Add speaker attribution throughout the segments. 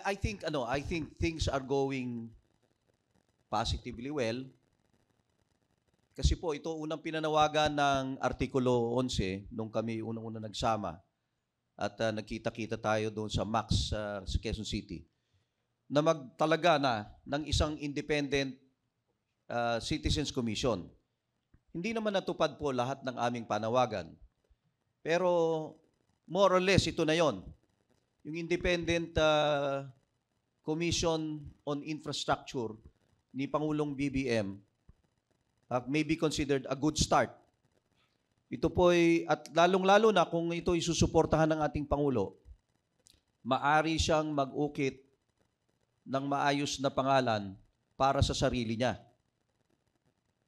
Speaker 1: I think things are going positively well. Kasi po, ito unang pinanawagan ng Artikulo 11 nung kami unang-una nagsama at nagkita-kita tayo doon sa MAX sa Quezon City na magtalaga na ng isang independent Citizens Commission. Hindi naman natupad po lahat ng aming panawagan. Pero more or less, ito na yon. Yung Independent Commission on Infrastructure ni Pangulong BBM may be considered a good start. Ito po at lalong-lalo na kung ito isusuportahan ng ating Pangulo, maari siyang mag-ukit ng maayos na pangalan para sa sarili niya.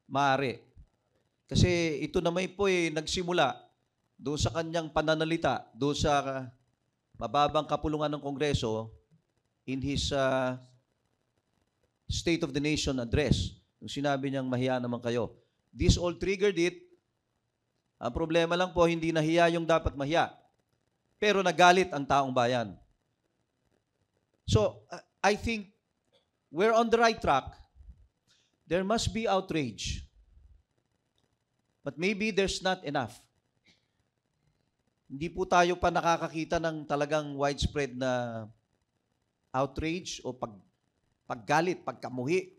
Speaker 1: Maaari. Kasi ito naman po nagsimula doon sa kanyang pananalita, doon sa mababang kapulungan ng Kongreso in his State of the Nation address. Nung sinabi niyang mahiya naman kayo. This all triggered it. Ang problema lang po, hindi nahiya yung dapat mahiya. Pero nagalit ang taong bayan. So, I think we're on the right track. There must be outrage. But maybe there's not enough. Hindi po tayo pa nakakakita ng talagang widespread na outrage o paggalit, pagkamuhi,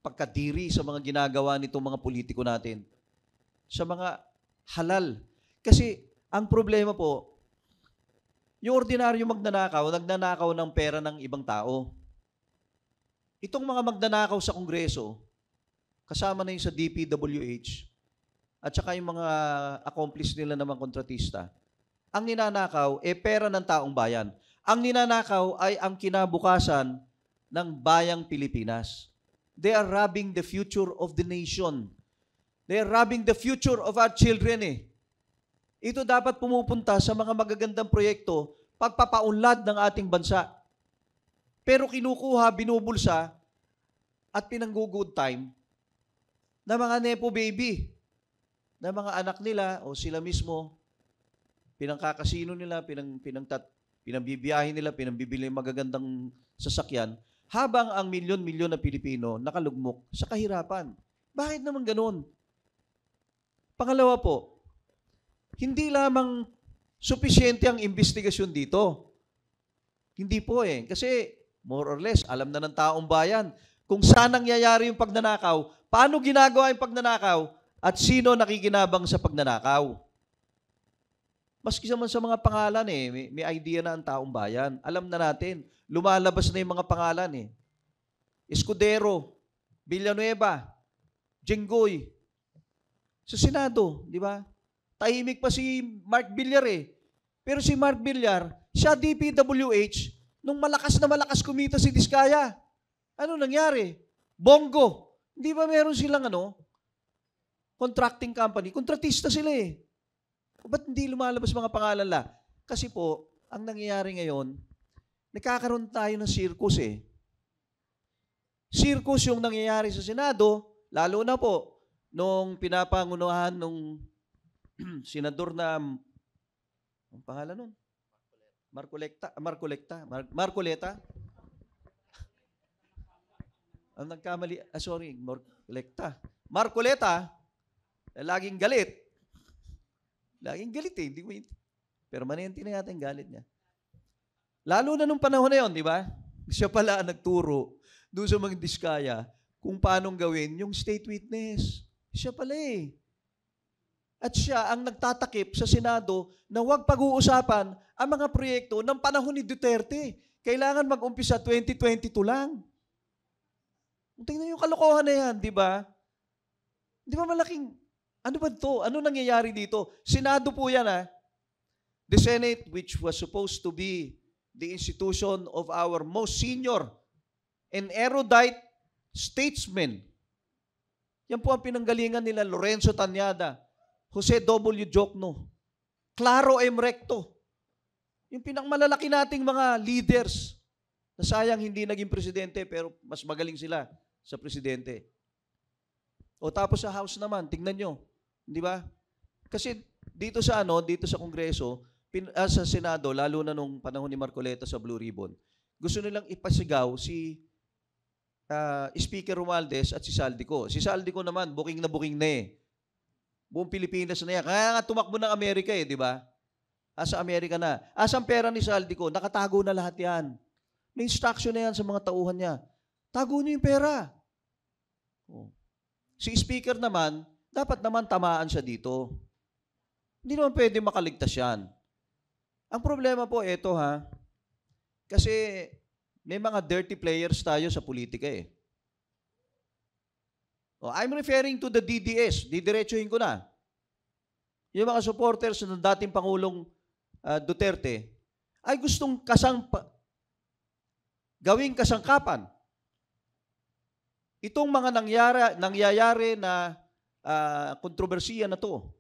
Speaker 1: pagkadiri sa mga ginagawa nitong mga politiko natin. Sa mga halal. Kasi ang problema po, yung ordinaryo nagnanakaw ng pera ng ibang tao. Itong mga magnanakaw sa Kongreso, kasama na yung sa DPWH, at saka yung mga accomplice nila namang kontratista, ang ninanakaw pera ng taong bayan. Ang ninanakaw ay ang kinabukasan ng bayang Pilipinas. They are robbing the future of the nation. They are robbing the future of our children Ito dapat pumupunta sa mga magagandang proyekto, pagpapaunlad ng ating bansa. Pero kinukuha, binubulsa, at pinanggugood time na mga nepo baby, na mga anak nila o sila mismo, pinangkakasino nila, pinambibiyahin nila, pinambibili magagandang sasakyan, habang ang milyon-milyon na Pilipino nakalugmok sa kahirapan. Bakit naman ganun? Pangalawa po, hindi lamang supisyente ang investigasyon dito. Hindi po Kasi more or less, alam na ng taong bayan kung saan nangyayari yung pagnanakaw, paano ginagawa yung pagnanakaw, at sino nakikinabang sa pagnanakaw. Maski naman sa mga pangalan may idea na ang taong bayan. Alam na natin, lumalabas na yung mga pangalan Escudero, Villanueva, Jenggoy. Sa Senado, di ba? Tahimik pa si Mark Villar Pero si Mark Villar, siya DPWH, nung malakas na malakas kumita si Diskaya. Ano nangyari? Bongo. Di ba meron silang contracting company? Kontratista sila Ba't hindi lumalabas mga pangalan la? Kasi po, ang nangyayari ngayon, nagkakaroon tayo ng circus Circus yung nangyayari sa Senado, lalo na po, nung pinapangunahan nung senador na, ang pangalan nun? Marcoleta. Ang nagkamali, Marcoleta, laging galit. Laging galit hindi mo permanente na yata yung galit niya. Lalo na nung panahon na yun, di ba? Siya pala ang nagturo doon sa mga Diskaya kung paano gawin yung state witness. Siya pala At siya ang nagtatakip sa Senado na huwag pag-uusapan ang mga proyekto ng panahon ni Duterte. Kailangan mag-umpisa 2022 lang. Tingnan yung kalokohan na yan, di ba? Di ba malaking ano ba ito? Ano nangyayari dito? Senado po yan The Senate, which was supposed to be the institution of our most senior and erudite statesmen. Yan po ang pinanggalingan nila Lorenzo Tanyada, Jose W. Jokno, Claro M. Recto. Yung pinakmalalaki nating mga leaders na sayang hindi naging presidente pero mas magaling sila sa presidente. O tapos sa House naman, tingnan nyo. Di ba? Kasi dito sa Kongreso, sa Senado, lalo na nung panahon ni Marcoleta sa Blue Ribbon, gusto nilang ipasigaw si Speaker Romualdez at si Saldico. Si Saldico naman, booking na eh. Buong Pilipinas na yan. Kaya nga tumakbo ng Amerika eh, di ba? Asa Amerika na. Asang pera ni Saldico, nakatago na lahat yan. May instruction na yan sa mga tauhan niya. Tago niyo yung pera. Oh. Si Speaker naman, dapat naman tamaan siya dito. Hindi naman pwede makaligtas yan. Ang problema po, eto ha, kasi may mga dirty players tayo sa politika eh. Oh, I'm referring to the DDS. Didiretsuhin ko na. Yung mga supporters ng dating Pangulong Duterte ay gustong gawing kasangkapan. Itong mga nangyayari na kontrobersiya na to,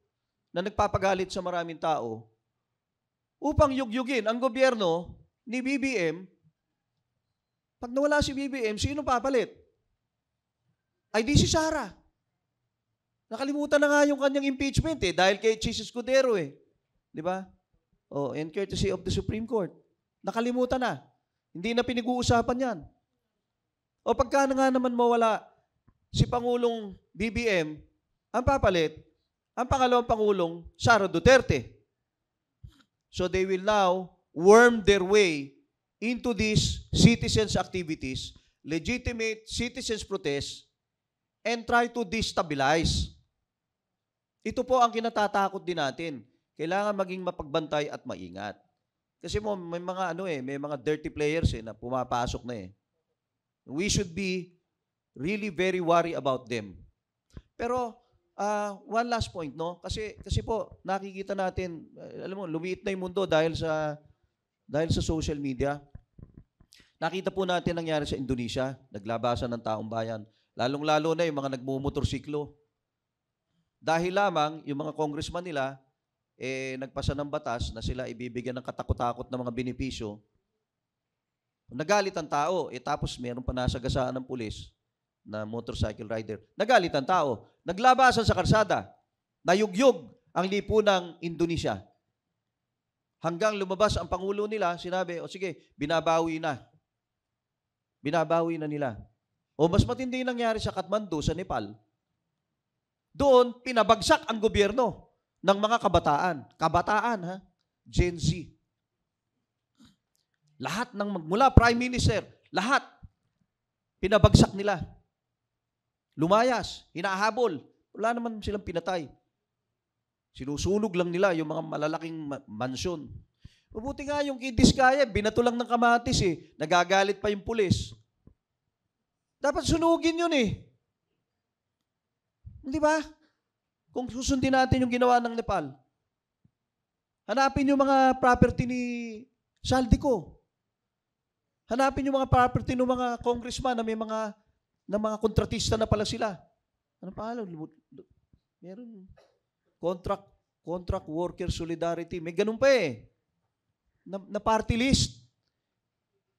Speaker 1: na nagpapagalit sa maraming tao, upang yugyugin ang gobyerno ni BBM. Pag nawala si BBM, sino papalit? Ay di si Sara. Nakalimutan na nga yung kanyang impeachment eh, dahil kay Chis Escudero eh. Di ba? Oh, and courtesy of the Supreme Court. Nakalimutan na. Hindi na pinag-uusapan yan. O pagka na nga naman mawala si Pangulong BBM, ang papalit, ang pangalawang Pangulong, Sara Duterte. So they will now worm their way into these citizens' activities, legitimate citizens' protests, and try to destabilize. Ito po ang kinatatakot din natin. Kailangan maging mapagbantay at maingat. Kasi may mga may mga dirty players na pumapasok na eh. We should be really very worried about them. Pero one last point, no? Kasi po nakikita natin, alam mo, lumiit na 'yung mundo dahil sa social media. Nakita po natin nangyari sa Indonesia, naglabasan ng taong bayan. Lalong-lalo na 'yung mga nagmumotorsiklo. Dahil lamang 'yung mga congressman nila nagpasa ng batas na sila ibibigyan ng katakot-takot na mga benepisyo. Nagalit ang tao, tapos meron pa nasagasaan ng pulis na motorcycle rider. Nagalit ang tao. Naglabasan sa karsada. Nayugyog ang lipunang Indonesia. Hanggang lumabas ang Pangulo nila, sinabi, sige, binabawi na. Binabawi na nila. O mas matindi nangyari sa Kathmandu, sa Nepal. Doon, pinabagsak ang gobyerno ng mga kabataan. Kabataan, ha? Gen Z. Lahat mula Prime Minister, lahat, pinabagsak nila. Lumayas, hinahabol. Wala naman silang pinatay. Sinusunog lang nila yung mga malalaking mansyon. Mabuti nga yung kay Diskaya, binato lang ng kamatis eh. Nagagalit pa yung pulis. Dapat sunugin yun eh. Di ba? Kung susundin natin yung ginawa ng Nepal. Hanapin yung mga property ni Saldico. Hanapin yung mga property ng mga congressman na may mga kontratista na pala sila. Ano pangalan? Meron. Contract Worker Solidarity. May ganun pa eh. Na party list.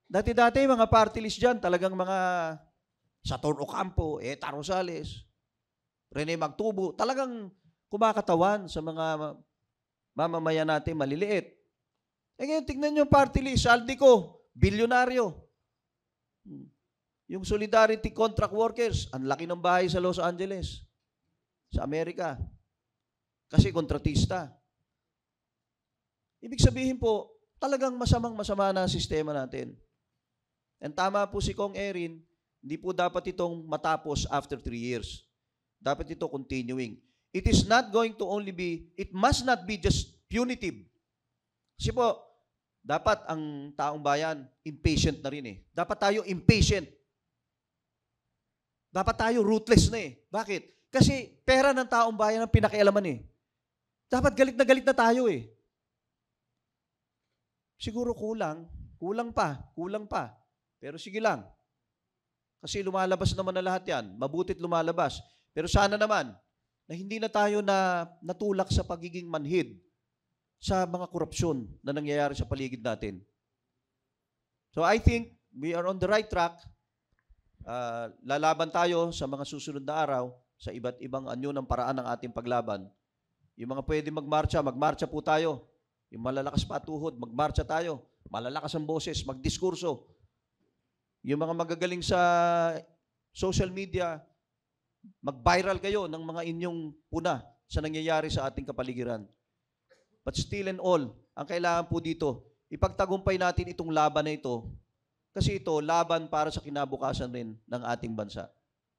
Speaker 1: Dati-dati mga party list dyan, talagang mga Sator Ocampo, Eta Rosales, Rene Magtubo, talagang kumakatawan sa mga mamamayan natin maliliit. Ngayon, tignan nyo yung party list, Saldico, bilyonaryo. Yung Solidarity Contract Workers, ang laki ng bahay sa Los Angeles, sa Amerika. Kasi kontratista. Ibig sabihin po, talagang masama na ang sistema natin. And tama po si Kong Erin, hindi po dapat itong matapos after 3 years. Dapat ito continuing. It is not going to only be, it must not be just punitive. Kasi po, dapat ang taong bayan, impatient na rin eh. Dapat tayo impatient. Dapat tayo ruthless na eh. Bakit? Kasi pera ng taong bayan ang pinakialaman eh. Dapat galit na tayo eh. Siguro kulang pa. Pero sige lang. Kasi lumalabas naman na lahat yan. Mabutit lumalabas. Pero sana naman, na hindi na tayo natulak sa pagiging manhid sa mga korupsyon na nangyayari sa paligid natin. So I think we are on the right track. Lalaban tayo sa mga susunod na araw sa iba't ibang anyo ng paraan ng ating paglaban. Yung mga pwede magmarcha po tayo. Yung malalakas pa tuhod, magmarcha tayo. Malalakas ang boses, magdiskurso. Yung mga magagaling sa social media, mag-viral kayo ng mga inyong puna sa nangyayari sa ating kapaligiran. But still and all, ang kailangan po dito, ipagtagumpay natin itong laban na ito kasi ito laban para sa kinabukasan rin ng ating bansa.